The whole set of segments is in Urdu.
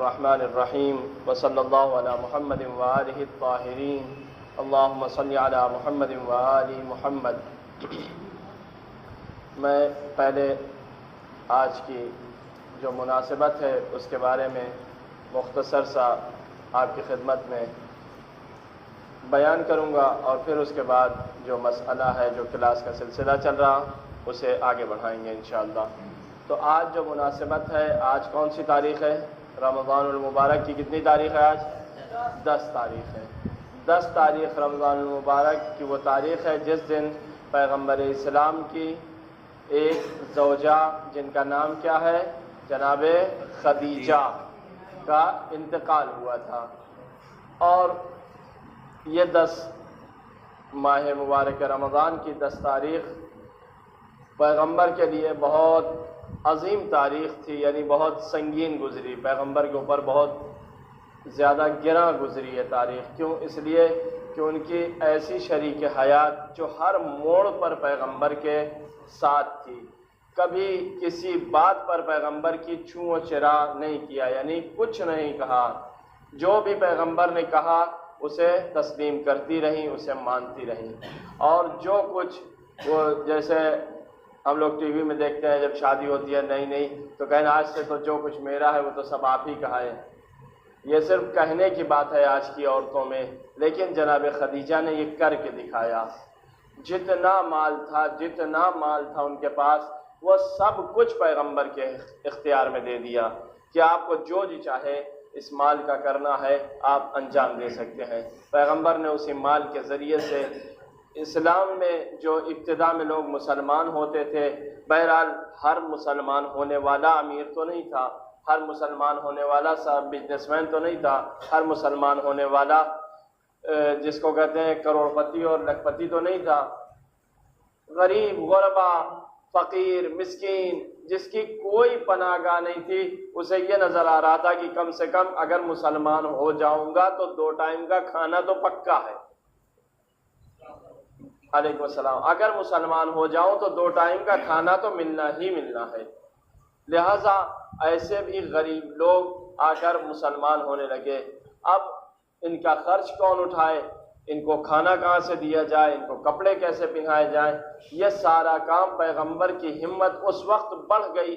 الرحمن الرحیم وصلی اللہ علی محمد وآلہ الطاہرین اللہم صلی علی محمد وآل محمد۔ میں پہلے آج کی جو مناسبت ہے اس کے بارے میں مختصر سا آپ کی خدمت میں بیان کروں گا، اور پھر اس کے بعد جو مسئلہ ہے، جو کلاس کا سلسلہ چل رہا، اسے آگے بڑھائیں گے انشاءاللہ۔ تو آج جو مناسبت ہے، آج کون سی تاریخ ہے؟ رمضان المبارک کی کتنی تاریخ ہے؟ آج 10 تاریخ ہے۔ 10 تاریخ رمضان المبارک کی وہ تاریخ ہے جس دن پیغمبر اسلام کی ایک زوجہ، جن کا نام کیا ہے؟ جناب خدیجہ کا انتقال ہوا تھا، اور یہ 10 ماہ مبارک رمضان کی 10 تاریخ پیغمبر کے لیے بہت عظیم تاریخ تھی، یعنی بہت سنگین گزری، پیغمبر کے اوپر بہت زیادہ گراں گزری ہے تاریخ۔ کیوں؟ اس لیے کہ ان کی ایسی شریک حیات جو ہر موڑ پر پیغمبر کے ساتھ تھی، کبھی کسی بات پر پیغمبر کی چھو و چرا نہیں کیا، یعنی کچھ نہیں کہا، جو بھی پیغمبر نے کہا اسے تسلیم کرتی رہیں، اسے مانتی رہیں، اور جو کچھ وہ جیسے ہم لوگ ٹی وی میں دیکھتے ہیں جب شادی ہوتی ہے نئی تو کہنا آج سے تو جو کچھ میرا ہے وہ تو سب آپ ہی کا ہے۔ یہ صرف کہنے کی بات ہے آج کی عورتوں میں، لیکن جناب خدیجہ نے یہ کر کے دکھایا۔ جتنا مال تھا ان کے پاس، وہ سب کچھ پیغمبر کے اختیار میں دے دیا کہ آپ کو جو جی چاہے اس مال کا کرنا ہے آپ انجام دے سکتے ہیں۔ پیغمبر نے اسی مال کے ذریعے سے اسلام میں جو ابتدا میں لوگ مسلمان ہوتے تھے، بہرحال ہر مسلمان ہونے والا امیر تو نہیں تھا، ہر مسلمان ہونے والا بزنس مین تو نہیں تھا، ہر مسلمان ہونے والا جس کو کہتے ہیں کروڑ پتی اور لکھ پتی تو نہیں تھا۔ غریب، غربا، فقیر، مسکین، جس کی کوئی پناہ گاہ نہیں تھی، اسے یہ نظر آ رہا تھا کہ کم سے کم اگر مسلمان ہو جاؤں گا تو 2 ٹائم کا کھانا تو پکا ہے۔ علیکم السلام۔ اگر مسلمان ہو جاؤں تو 2 ٹائم کا کھانا تو ملنا ہی ملنا ہے۔ لہٰذا ایسے بھی غریب لوگ آ کر مسلمان ہونے لگے۔ اب ان کا خرچ کون اٹھائے؟ ان کو کھانا کہاں سے دیا جائے؟ ان کو کپڑے کیسے پہنائے جائیں؟ یہ سارا کام پیغمبر کی ہمت اس وقت بڑھ گئی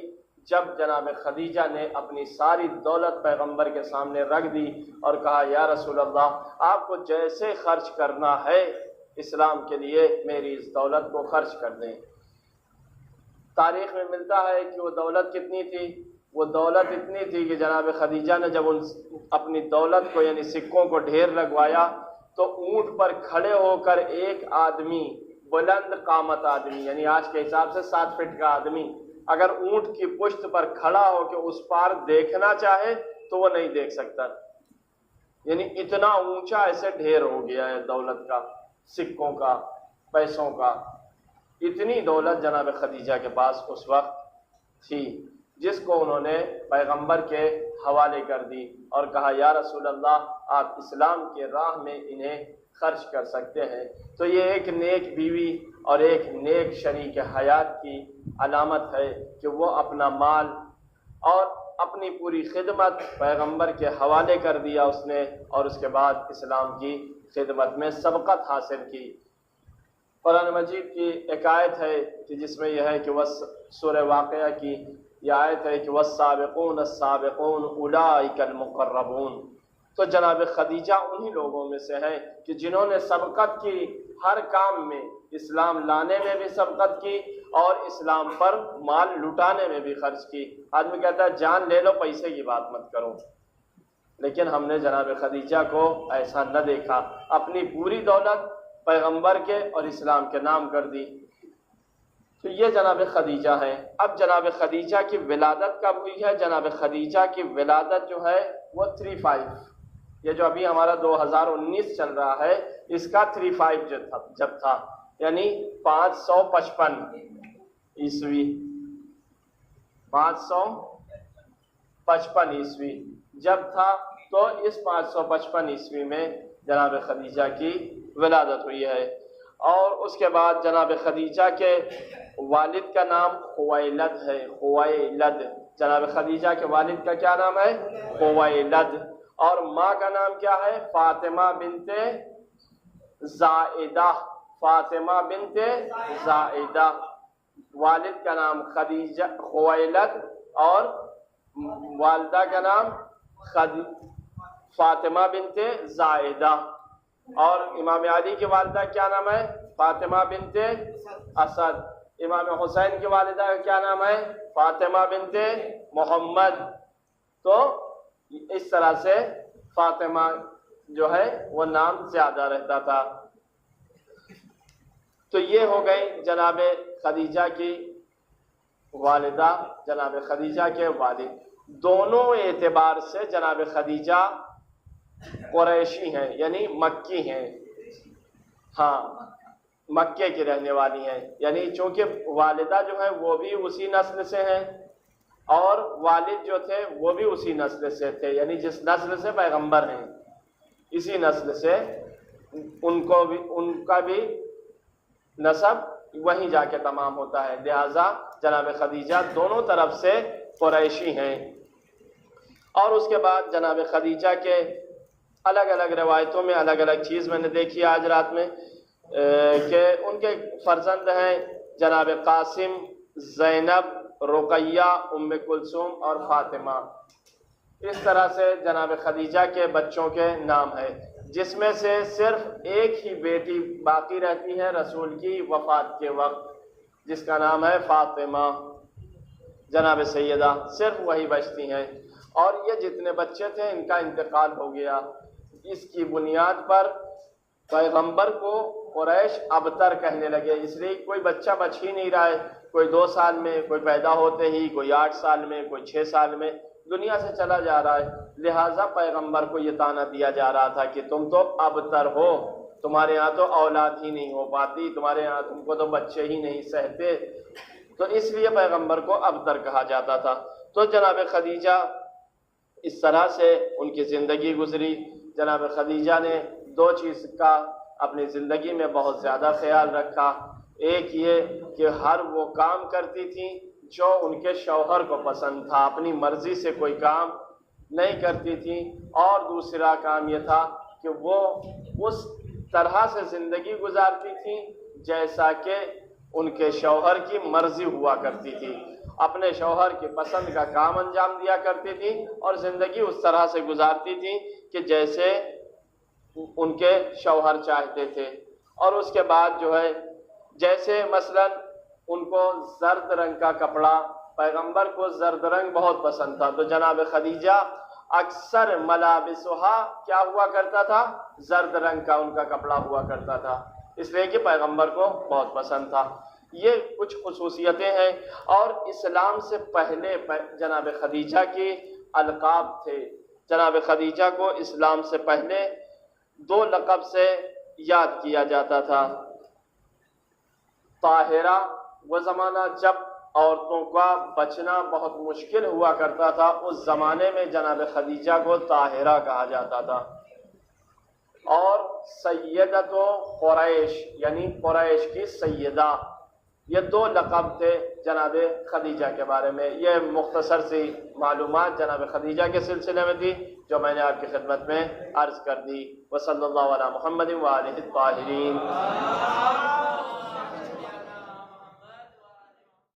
جب جناب خدیجہ نے اپنی ساری دولت پیغمبر کے سامنے رکھ دی اور کہا یا رسول اللہ، آپ کو جیسے خرچ کرنا ہے اسلام کے لیے میری اس دولت کو خرچ کر دیں۔ تاریخ میں ملتا ہے کہ وہ دولت کتنی تھی؟ وہ دولت اتنی تھی کہ جناب خدیجہ نے جب اپنی دولت کو یعنی سکوں کو ڈھیر لگوایا تو اونٹ پر کھڑے ہو کر ایک آدمی، بلند قامت آدمی، یعنی آج کے حساب سے 7 فٹ کا آدمی، اگر اونٹ کی پشت پر کھڑا ہو کے اس پار دیکھنا چاہے تو وہ نہیں دیکھ سکتا، یعنی اتنا اونچا ایسے ڈھیر ہو گیا ہے دولت کا، سکوں کا، پیسوں کا۔ اتنی دولت جناب خدیجہ کے پاس اس وقت تھی، جس کو انہوں نے پیغمبر کے حوالے کر دی اور کہا یا رسول اللہ، آپ اسلام کے راہ میں انہیں خرچ کر سکتے ہیں۔ تو یہ ایک نیک بیوی اور ایک نیک شریک حیات کی علامت ہے کہ وہ اپنا مال اور اپنی پوری خدمت پیغمبر کے حوالے کر دیا اس نے، اور اس کے بعد اسلام کی خدمت میں سبقت حاصل کی۔ قرآن مجید کی ایک آیت ہے کہ جس میں یہ ہے کہ سورہ واقعہ کی یہ آیت ہے کہ والسابقون السابقون اولئک المقربون۔ تو جناب خدیجہ انہی لوگوں میں سے ہیں کہ جنہوں نے سبقت کی، ہر کام میں، اسلام لانے میں بھی سبقت کی اور اسلام پر مال لٹانے میں بھی خرچ کی۔ آدمی کہتا ہے جان لے لو، پیسے کی بات مت کرو، لیکن ہم نے جناب خدیجہ کو ایسا نہ دیکھا، اپنی پوری دولت پیغمبر کے اور اسلام کے نام کر دی۔ تو یہ جناب خدیجہ ہے۔ اب جناب خدیجہ کی ولادت کب ہوئی ہے؟ جناب خدیجہ کی ولادت جو ہے وہ 35، یہ جو ابھی ہمارا 2019 چل رہا ہے اس کا 35 جب تھا، یعنی 555 عیسوی، 555 عیسوی جب تھا، تو اس 555 عیسوی میں جناب خدیجہ کی ولادت ہوئی ہے۔ اور اس کے بعد جناب خدیجہ کے والد کا نام خویلد ہے، خویلد، جناب خدیجہ کے والد کا کیا نام ہے؟ خویلد. اور ماں کا نام کیا ہے؟ فاطمہ بنت زائدہ. فاطمہ بنت زائدہ. والد کا نام خدیجہ خویلد اور والدہ کا نام فاطمہ بنت زائدہ. اور امام علی کی والدہ کیا نام ہے؟ فاطمہ بنت اسد. امام حسین کی والدہ کا کیا نام ہے؟ فاطمہ بنت محمد. تو اس طرح سے فاطمہ جو ہے وہ نام زیادہ رہتا تھا. تو یہ ہو گئی جناب خدیجہ کی والدہ، جناب خدیجہ کے والد. دونوں اعتبار سے جناب خدیجہ قریشی ہیں، یعنی مکی ہیں. ہاں، مکے کی رہنے والی ہیں. یعنی چونکہ والدہ جو ہے وہ بھی اسی نسل سے ہیں اور والد جو تھے وہ بھی اسی نسل سے تھے، یعنی جس نسل سے پیغمبر ہیں اسی نسل سے ان کا بھی نسب وہیں جا کے تمام ہوتا ہے. لہذا جناب خدیجہ دونوں طرف سے قریشی ہیں. اور اس کے بعد جناب خدیجہ کے الگ الگ روایتوں میں الگ الگ چیز میں نے دیکھی آج رات میں کہ ان کے فرزند ہیں جناب قاسم، زینب، رقیہ، ام کلثوم اور فاطمہ. اس طرح سے جناب خدیجہ کے بچوں کے نام ہے، جس میں سے صرف ایک ہی بیٹی باقی رہتی ہے رسول کی وفات کے وقت، جس کا نام ہے فاطمہ جناب سیدہ. صرف وہی بچتی ہیں. اور یہ جتنے بچے تھے ان کا انتقال ہو گیا. اس کی بنیاد پر پیغمبر کو قریش ابتر کہنے لگے، اس لیے کوئی بچہ بچ ہی نہیں رہا ہے. کوئی 2 سال میں، کوئی پیدا ہوتے ہی، کوئی 8 سال میں، کوئی 6 سال میں دنیا سے چلا جا رہا ہے. لہٰذا پیغمبر کو یہ طعنہ دیا جا رہا تھا کہ تم تو ابتر ہو، تمہارے ہاں تو اولاد ہی نہیں ہو پاتی، تمہارے ہاں تم کو تو بچے ہی نہیں سہتے. تو اس لیے پیغمبر کو ابتر کہا جاتا تھا. تو جناب خدیجہ اس طرح سے ان کی زندگی گزری. جناب خدیجہ نے 2 چیز کا اپنی زندگی میں بہت زیادہ خیال رکھا. ایک یہ کہ ہر وہ کام کرتی تھیں جو ان کے شوہر کو پسند تھا، اپنی مرضی سے کوئی کام نہیں کرتی تھیں. اور دوسرا کام یہ تھا کہ وہ اس طرح سے زندگی گزارتی تھیں جیسا کہ ان کے شوہر کی مرضی ہوا کرتی تھی. اپنے شوہر کی پسند کا کام انجام دیا کرتی تھی اور زندگی اس طرح سے گزارتی تھی کہ جیسے ان کے شوہر چاہتے تھے. اور اس کے بعد جو ہے جیسے مثلا ان کو زرد رنگ کا کپڑا، پیغمبر کو زرد رنگ بہت پسند تھا، تو جناب خدیجہ اکثر ملابسہا کیا ہوا کرتا تھا؟ زرد رنگ کا ان کا کپڑا ہوا کرتا تھا، اس لیے کہ پیغمبر کو بہت پسند تھا. یہ کچھ خصوصیتیں ہیں. اور اسلام سے پہلے جناب خدیجہ کی القاب تھے. جناب خدیجہ کو اسلام سے پہلے 2 لقب سے یاد کیا جاتا تھا. طاہرہ، وہ زمانہ جب عورتوں کا بچنا بہت مشکل ہوا کرتا تھا، اس زمانے میں جناب خدیجہ کو طاہرہ کہا جاتا تھا. اور سیدۃ قریش، یعنی قریش کی سیدہ، یہ 2 لقب تھے جناب خدیجہ کے بارے میں. یہ مختصر سی معلومات جناب خدیجہ کے سلسلے میں تھی جو میں نے آپ کی خدمت میں عرض کر دی. وصلی اللہ علی محمد وآلہ الطاہرین.